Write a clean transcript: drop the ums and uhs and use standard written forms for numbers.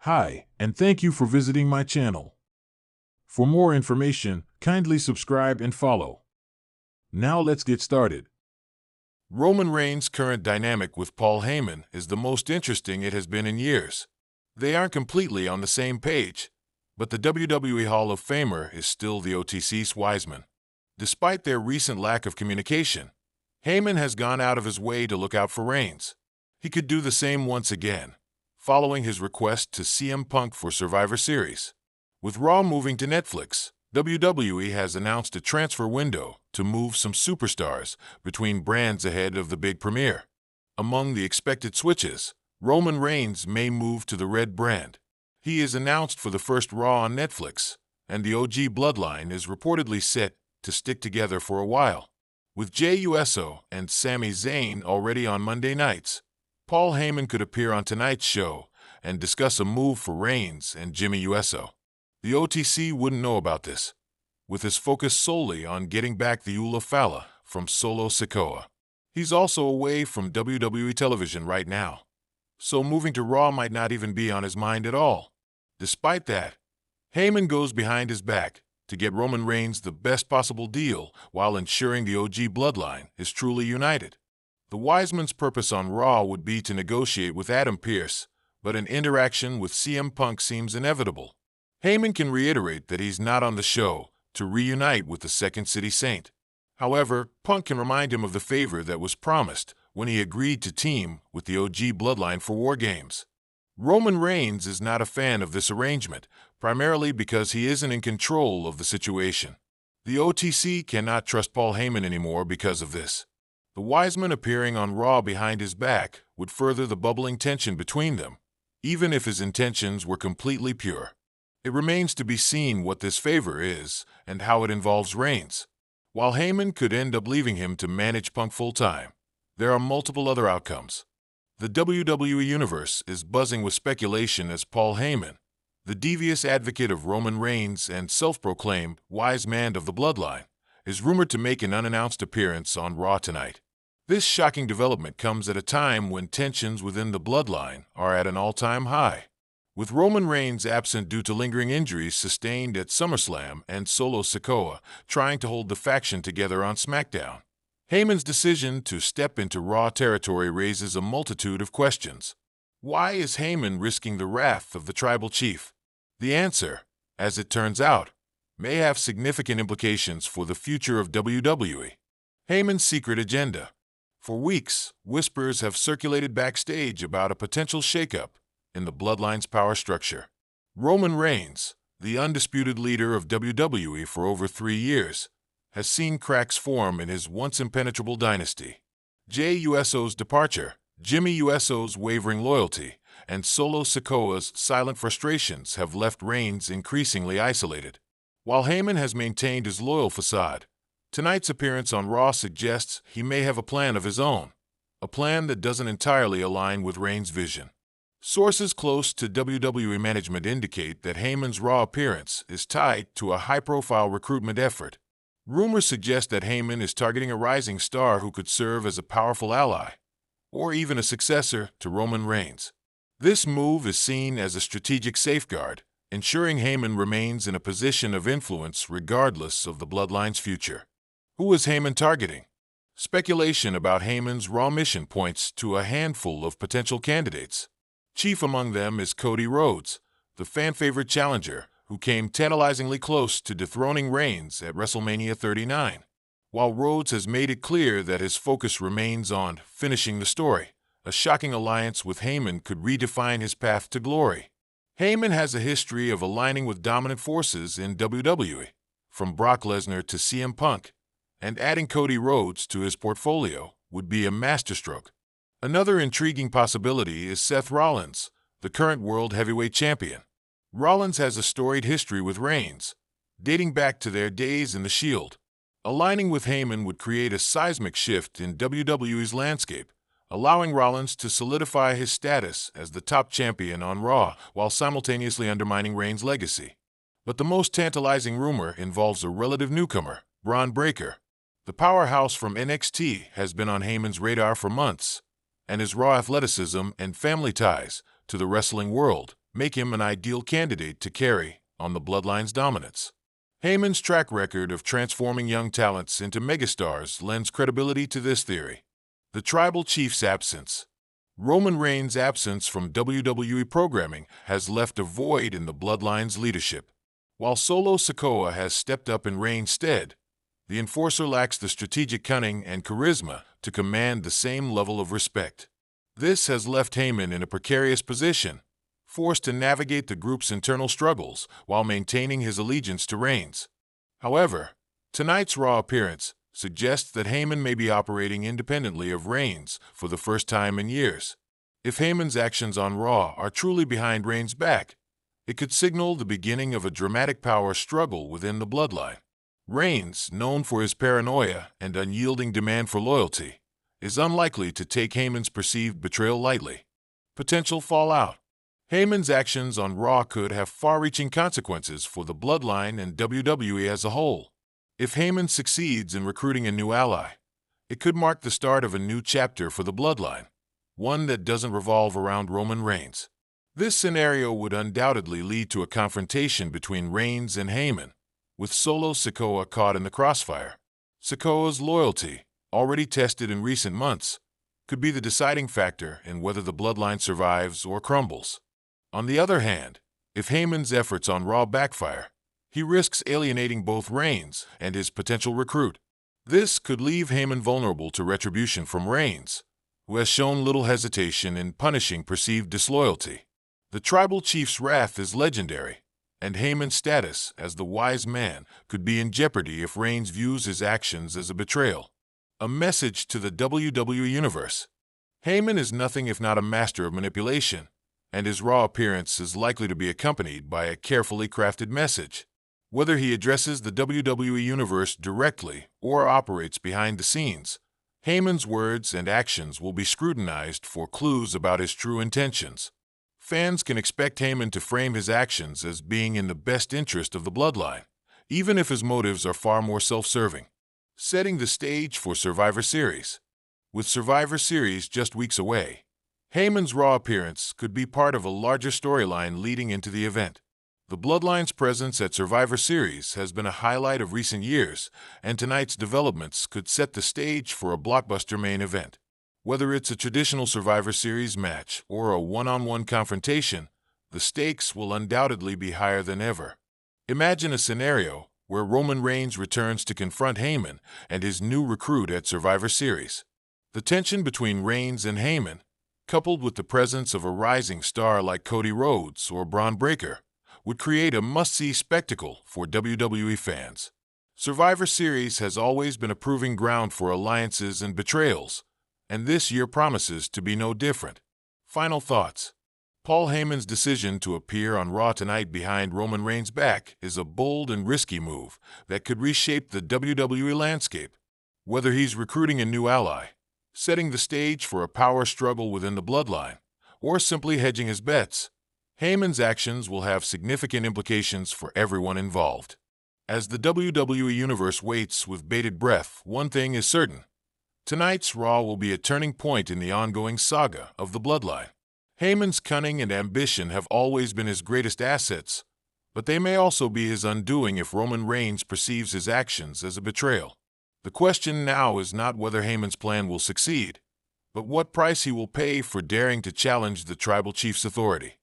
Hi, and thank you for visiting my channel. For more information, kindly subscribe and follow. Now let's get started. Roman Reigns' current dynamic with Paul Heyman is the most interesting it has been in years. They aren't completely on the same page, but the WWE Hall of Famer is still the OTC's Wiseman. Despite their recent lack of communication, Heyman has gone out of his way to look out for Reigns. He could do the same once again, following his request to CM Punk for Survivor Series. With Raw moving to Netflix, WWE has announced a transfer window to move some superstars between brands ahead of the big premiere. Among the expected switches, Roman Reigns may move to the Red brand. He is announced for the first Raw on Netflix, and the OG bloodline is reportedly set to stick together for a while. With Jey Uso and Sami Zayn already on Monday nights, Paul Heyman could appear on tonight's show and discuss a move for Reigns and Jimmy Uso. The OTC wouldn't know about this, with his focus solely on getting back the Ula Fala from Solo Sikoa. He's also away from WWE television right now, so moving to Raw might not even be on his mind at all. Despite that, Heyman goes behind his back to get Roman Reigns the best possible deal while ensuring the OG bloodline is truly united. The Wiseman's purpose on Raw would be to negotiate with Adam Pearce, but an interaction with CM Punk seems inevitable. Heyman can reiterate that he's not on the show to reunite with the Second City Saint. However, Punk can remind him of the favor that was promised when he agreed to team with the OG bloodline for War Games. Roman Reigns is not a fan of this arrangement, primarily because he isn't in control of the situation. The OTC cannot trust Paul Heyman anymore because of this. The Wiseman appearing on Raw behind his back would further the bubbling tension between them, even if his intentions were completely pure. It remains to be seen what this favor is and how it involves Reigns. While Heyman could end up leaving him to manage Punk full-time, there are multiple other outcomes. The WWE Universe is buzzing with speculation as Paul Heyman, the devious advocate of Roman Reigns and self-proclaimed wise man of the bloodline, is rumored to make an unannounced appearance on Raw tonight. This shocking development comes at a time when tensions within the bloodline are at an all-time high. With Roman Reigns absent due to lingering injuries sustained at SummerSlam and Solo Sikoa trying to hold the faction together on SmackDown, Heyman's decision to step into Raw territory raises a multitude of questions. Why is Heyman risking the wrath of the tribal chief? The answer, as it turns out, may have significant implications for the future of WWE. Heyman's secret agenda. For weeks, whispers have circulated backstage about a potential shakeup in the bloodline's power structure. Roman Reigns, the undisputed leader of WWE for over 3 years, has seen cracks form in his once impenetrable dynasty. Jey Uso's departure, Jimmy Uso's wavering loyalty, and Solo Sikoa's silent frustrations have left Reigns increasingly isolated. While Heyman has maintained his loyal facade, tonight's appearance on Raw suggests he may have a plan of his own, a plan that doesn't entirely align with Reigns' vision. Sources close to WWE management indicate that Heyman's Raw appearance is tied to a high-profile recruitment effort. Rumors suggest that Heyman is targeting a rising star who could serve as a powerful ally, or even a successor to Roman Reigns. This move is seen as a strategic safeguard, ensuring Heyman remains in a position of influence regardless of the bloodline's future. Who is Heyman targeting? Speculation about Heyman's Raw mission points to a handful of potential candidates. Chief among them is Cody Rhodes, the fan-favorite challenger who came tantalizingly close to dethroning Reigns at WrestleMania 39. While Rhodes has made it clear that his focus remains on finishing the story, a shocking alliance with Heyman could redefine his path to glory. Heyman has a history of aligning with dominant forces in WWE, from Brock Lesnar to CM Punk, and adding Cody Rhodes to his portfolio would be a masterstroke. Another intriguing possibility is Seth Rollins, the current World Heavyweight Champion. Rollins has a storied history with Reigns, dating back to their days in the Shield. Aligning with Heyman would create a seismic shift in WWE's landscape, allowing Rollins to solidify his status as the top champion on Raw while simultaneously undermining Reigns' legacy. But the most tantalizing rumor involves a relative newcomer, Braun Breaker. The powerhouse from NXT has been on Heyman's radar for months, and his raw athleticism and family ties to the wrestling world make him an ideal candidate to carry on the Bloodline's dominance. Heyman's track record of transforming young talents into megastars lends credibility to this theory. The Tribal Chief's absence. Roman Reigns' absence from WWE programming has left a void in the Bloodline's leadership. While Solo Sikoa has stepped up in Reigns' stead, the Enforcer lacks the strategic cunning and charisma to command the same level of respect. This has left Heyman in a precarious position, forced to navigate the group's internal struggles while maintaining his allegiance to Reigns. However, tonight's Raw appearance suggests that Heyman may be operating independently of Reigns for the first time in years. If Heyman's actions on Raw are truly behind Reigns' back, it could signal the beginning of a dramatic power struggle within the Bloodline. Reigns, known for his paranoia and unyielding demand for loyalty, is unlikely to take Heyman's perceived betrayal lightly. Potential fallout. Heyman's actions on Raw could have far-reaching consequences for the Bloodline and WWE as a whole. If Heyman succeeds in recruiting a new ally, it could mark the start of a new chapter for the Bloodline, one that doesn't revolve around Roman Reigns. This scenario would undoubtedly lead to a confrontation between Reigns and Heyman, with Solo Sikoa caught in the crossfire. Sikoa's loyalty, already tested in recent months, could be the deciding factor in whether the Bloodline survives or crumbles. On the other hand, if Heyman's efforts on Raw backfire, he risks alienating both Reigns and his potential recruit. This could leave Heyman vulnerable to retribution from Reigns, who has shown little hesitation in punishing perceived disloyalty. The Tribal Chief's wrath is legendary, and Heyman's status as the wise man could be in jeopardy if Reigns views his actions as a betrayal. A message to the WWE Universe. Heyman is nothing if not a master of manipulation, and his Raw appearance is likely to be accompanied by a carefully crafted message. Whether he addresses the WWE Universe directly or operates behind the scenes, Heyman's words and actions will be scrutinized for clues about his true intentions. Fans can expect Heyman to frame his actions as being in the best interest of the Bloodline, even if his motives are far more self-serving. Setting the stage for Survivor Series. With Survivor Series just weeks away, Heyman's Raw appearance could be part of a larger storyline leading into the event. The Bloodline's presence at Survivor Series has been a highlight of recent years, and tonight's developments could set the stage for a blockbuster main event. Whether it's a traditional Survivor Series match or a one-on-one confrontation, the stakes will undoubtedly be higher than ever. Imagine a scenario where Roman Reigns returns to confront Heyman and his new recruit at Survivor Series. The tension between Reigns and Heyman, coupled with the presence of a rising star like Cody Rhodes or Braun Breaker, would create a must-see spectacle for WWE fans. Survivor Series has always been a proving ground for alliances and betrayals, and this year promises to be no different. Final thoughts. Paul Heyman's decision to appear on Raw tonight behind Roman Reigns' back is a bold and risky move that could reshape the WWE landscape. Whether he's recruiting a new ally, setting the stage for a power struggle within the Bloodline, or simply hedging his bets, Heyman's actions will have significant implications for everyone involved. As the WWE Universe waits with bated breath, one thing is certain. Tonight's Raw will be a turning point in the ongoing saga of the Bloodline. Heyman's cunning and ambition have always been his greatest assets, but they may also be his undoing if Roman Reigns perceives his actions as a betrayal. The question now is not whether Heyman's plan will succeed, but what price he will pay for daring to challenge the Tribal Chief's authority.